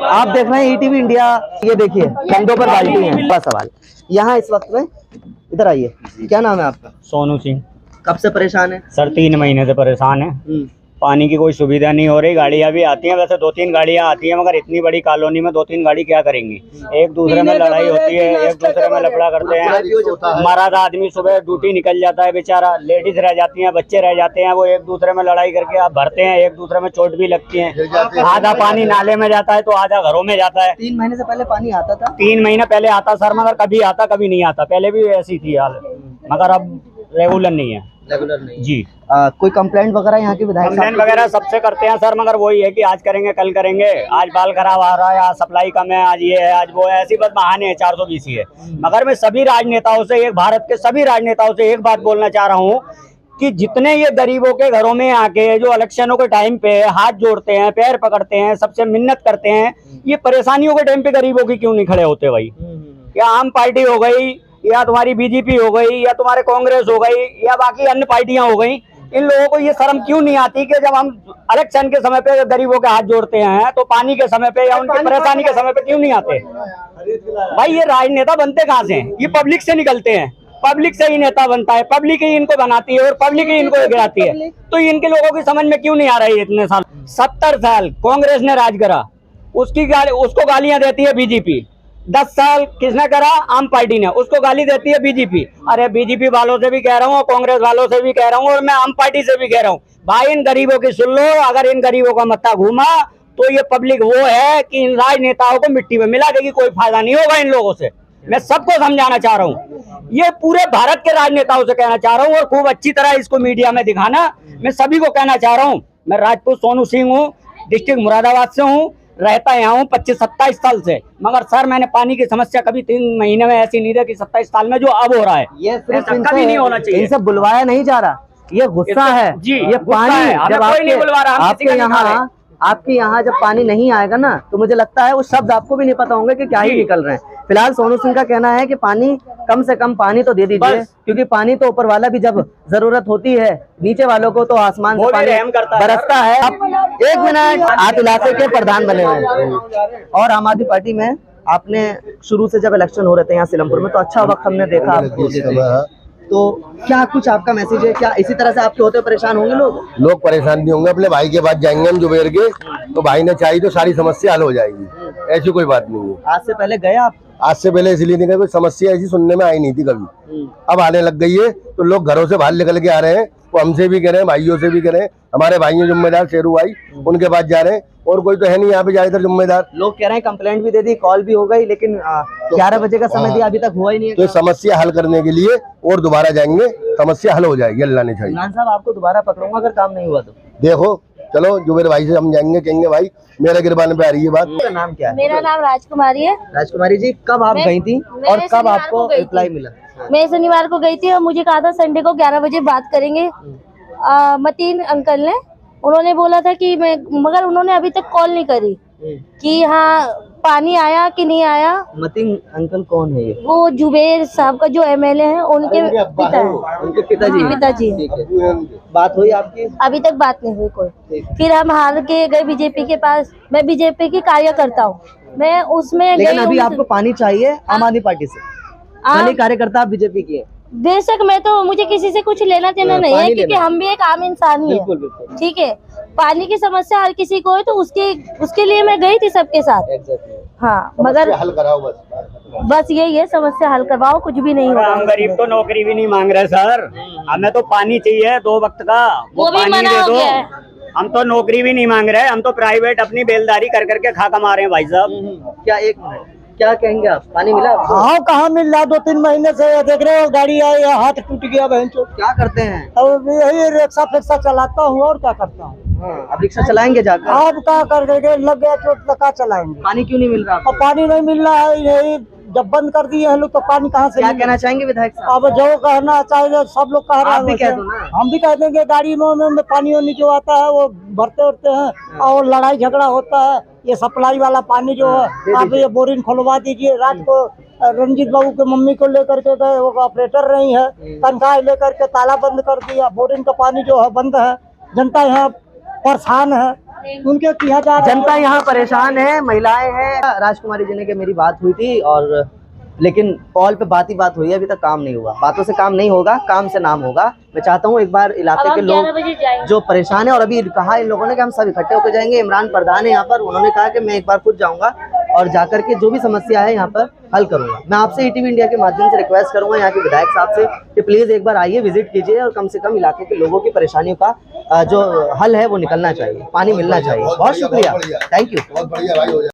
आप देख रहे हैं ईटीवी इंडिया। ये देखिए कंधों पर बाल्टी है। बड़ा सवाल यहाँ इस वक्त में, इधर आइए, क्या नाम है आपका? सोनू सिंह। कब से परेशान है सर 3 महीने से परेशान है। पानी की कोई सुविधा नहीं हो रही। गाड़ियाँ भी आती हैं, वैसे 2-3 गाड़ियाँ आती हैं, मगर इतनी बड़ी कॉलोनी में 2-3 गाड़ी क्या करेंगी। एक दूसरे में लड़ाई होती है, एक दूसरे में लफड़ा करते हैं। मर्द आदमी सुबह ड्यूटी निकल जाता है बेचारा, लेडीज रह जाती हैं, बच्चे रह जाते हैं, वो एक दूसरे में लड़ाई करके आप भरते हैं, एक दूसरे में चोट भी लगती है। आधा पानी नाले में जाता है तो आधा घरों में जाता है। 3 महीने से पहले पानी आता था? 3 महीने पहले आता सर, मगर कभी आता कभी नहीं आता। पहले भी ऐसी थी हाल, मगर अब रेगुलर नहीं है। रेगुलर नहीं जी। कोई कंप्लेंट वगैरह यहाँ के विधायक कंप्लेंट वगैरह सबसे करते हैं सर, मगर वही है कि आज करेंगे कल करेंगे, आज बाल खराब आ रहा है, आज सप्लाई कम है, आज ये है आज वो है, ऐसी बस बहाने हैं 420 है। मगर मैं सभी राजनेताओं से, एक भारत के सभी राजनेताओं से एक बात बोलना चाह रहा हूँ कि जितने ये गरीबों के घरों में आके जो इलेक्शनों के टाइम पे हाथ जोड़ते हैं, पैर पकड़ते हैं, सबसे मिन्नत करते हैं, ये परेशानियों के टाइम पे गरीबों की क्यों नहीं खड़े होते भाई? या आम पार्टी हो गई, या तुम्हारी बीजेपी हो गई, या तुम्हारे कांग्रेस हो गई, या बाकी अन्य पार्टियां हो गई, इन लोगों को ये शर्म क्यों नहीं आती कि जब हम इलेक्शन के समय पे गरीबों के हाथ जोड़ते हैं तो पानी के समय पे या उनकी परेशानी के समय पे क्यों नहीं आते? भाई ये राजनेता बनते कहाँ से हैं? ये पब्लिक से निकलते हैं, पब्लिक से ही नेता बनता है, पब्लिक ही इनको बनाती है और पब्लिक ही इनको गिराती है। तो इनके लोगों की समझ में क्यों नहीं आ रही है? इतने साल 70 साल कांग्रेस ने राज करा, उसको गालियां देती है बीजेपी। 10 साल किसने करा? आम पार्टी ने, उसको गाली देती है बीजेपी। अरे बीजेपी वालों से भी कह रहा हूँ, कांग्रेस वालों से भी कह रहा हूँ, और मैं आम पार्टी से भी कह रहा हूँ, भाई इन गरीबों की सुन लो। अगर इन गरीबों का मत्था घूमा तो ये पब्लिक वो है कि इन राजनेताओं को मिट्टी में मिला देगी, कोई फायदा नहीं होगा इन लोगों से। मैं सबको समझाना चाह रहा हूँ, ये पूरे भारत के राजनेताओं से कहना चाह रहा हूँ, और खूब अच्छी तरह इसको मीडिया में दिखाना। मैं सभी को कहना चाह रहा हूँ, मैं राजपूत सोनू सिंह हूँ, डिस्ट्रिक्ट मुरादाबाद से हूँ, रहता यहाँ हूँ 25-27 साल से। मगर सर मैंने पानी की समस्या कभी 3 महीने में ऐसी नहीं देखी 27 साल में जो अब हो रहा है। ये सिर्फ कभी नहीं होना चाहिए। इनसे बुलवाया नहीं जा रहा, ये गुस्सा है जी। ये पानी जब आपके यहाँ जब पानी नहीं आएगा ना, तो मुझे लगता है वो शब्द आपको भी नहीं पता होंगे कि क्या ही निकल रहे हैं। फिलहाल सोनू सिंह का कहना है कि पानी कम से कम पानी तो दे दीजिए, क्योंकि पानी तो ऊपर वाला भी जब जरूरत होती है नीचे वालों को तो आसमान से पानी बरसता है। अब 1 मिनट, आप इलाके के प्रधान बने हुए हैं और आम आदमी पार्टी में आपने शुरू से जब इलेक्शन हो रहे थे यहाँ सिलमपुर में, तो अच्छा वक्त हमने देखा आपको। तो क्या कुछ आपका मैसेज है? क्या इसी तरह से आपके होते परेशान होंगे लोग परेशान नहीं होंगे, अपने भाई के पास जाएंगे हम जुबेर के, तो भाई ने चाहिए तो सारी समस्या हल हो जाएगी, ऐसी कोई बात नहीं है। आज से पहले गए आप? आज से पहले इसलिए नहीं गए, कोई समस्या ऐसी सुनने में आई नहीं थी कभी, अब आने लग गई है। तो लोग घरों से बाहर निकल के आ रहे हैं, वो हमसे भी कह रहे हैं, भाइयों से भी कह रहे हैं, हमारे भाइयों जिम्मेदार शेरू भाई, उनके पास जा रहे हैं, और कोई तो है नहीं यहाँ पे ज्यादातर जिम्मेदार। लोग कह रहे हैं कंप्लेंट भी दे दी, कॉल भी हो गई, लेकिन 11 बजे का समय दिया, अभी तक हुआ ही नहीं है। तो समस्या हल करने के लिए और दोबारा जाएंगे, समस्या हल हो जाएगी, अल्लाह ने चाहिए। इमरान साहब आपको दोबारा पकड़ूंगा अगर काम नहीं हुआ तो। देखो चलो जुबेर भाई से हम जाएंगे, कहेंगे भाई मेरे गिरबान पे आ रही है बात। आपका नाम क्या है? मेरा नाम राजकुमारी है। राजकुमारी जी, कब आप गई थी और कब आपको रिप्लाई मिला? मैं शनिवार को गई थी और मुझे कहा था संडे को 11 बजे बात करेंगे। मतीन अंकल ने, उन्होंने बोला था कि मगर उन्होंने अभी तक कॉल नहीं करी कि हाँ पानी आया कि नहीं आया। मतीन अंकल कौन है ये? वो जुबेर साहब का जो एमएलए हैं, उनके पिता है। उनके पिताजी। ठीक है, बात हुई आपकी? अभी तक बात नहीं हुई कोई। फिर हम हार के गए बीजेपी के पास। मैं बीजेपी की कार्यकर्ता हूँ, मैं उसमें लेकिन अभी आपको पानी चाहिए आम आदमी पार्टी से, खाली कार्यकर्ता आप बीजेपी की है। बेशक, मैं तो, मुझे किसी से कुछ लेना देना नहीं है, क्योंकि हम भी एक आम इंसान ही है। ठीक है, पानी की समस्या हर किसी को है, तो उसके लिए मैं गई थी सबके साथ। हाँ, मगर हल कराओ बस यही है, समस्या हल करवाओ, कुछ भी नहीं होगा। हम गरीब तो नौकरी भी नहीं मांग रहे सर, हमें तो पानी चाहिए 2 वक्त का, वो भी पानी मना दे हो दो। गया है। हम तो नौकरी भी नहीं मांग रहे, हम तो प्राइवेट अपनी बेलदारी कर करके खा कमा रहे हैं भाई साहब। क्या 1 मिनट, क्या कहेंगे आप? पानी मिला आपको? हाँ, कहाँ मिल रहा, 2-3 महीने से देख रहे हो, गाड़ी आई, हाथ टूट गया बहनचोद। क्या करते हैं? अब यही रिक्शा फिक्सा चलाता हूँ, और क्या करता हूँ। अब रिक्शा चलाएंगे जाकर? आप क्या कर लग गया चोट, तो क्या चलाएंगे? पानी क्यों नहीं मिल रहा? अब पानी नहीं मिल रहा है, यही जब बंद कर दिए हैं लोग, तो पानी कहाँ से? क्या कहना चाहेंगे विधायक साहब? अब जो कहना चाहिए सब लोग कह रहे हैं, आप भी कह दो ना। हम भी कह देंगे, गाड़ियों में पानी वानी जो आता है वो भरते उठते हैं और लड़ाई झगड़ा होता है। ये सप्लाई वाला पानी जो है, आप ये बोरिंग खुलवा दीजिए। रात को रंजीत बाबू के मम्मी को लेकर के गए, वो ऑपरेटर नहीं है, तनख्वाह लेकर के ताला बंद कर दिया, बोरिंग का पानी जो है बंद है, जनता यहाँ परेशान है। उनके किया जा रहा है। जनता यहाँ परेशान है, महिलाएं हैं। राजकुमारी जी ने कि मेरी बात हुई थी और लेकिन कॉल पे बात ही बात हुई है, अभी तक काम नहीं हुआ। बातों से काम नहीं होगा, काम से नाम होगा। मैं चाहता हूँ एक बार अब इलाके के हम 11 लोग बजे जाएंगे। जो परेशान है, और अभी कहा इन लोगों ने कि हम सब इकट्ठे होकर जाएंगे। इमरान प्रधान है यहाँ पर, उन्होंने कहा कि मैं एक बार खुद जाऊंगा और जाकर के जो भी समस्या है यहाँ पर हल करूंगा। मैं आपसे ईटीवी इंडिया के माध्यम से रिक्वेस्ट करूंगा यहाँ के विधायक साहब से कि प्लीज एक बार आइए, विजिट कीजिए और कम से कम इलाके के लोगों की परेशानियों का जो हल है वो निकलना चाहिए, पानी मिलना चाहिए। बहुत शुक्रिया, थैंक यू। बहुत बढ़िया भाई हो जाए।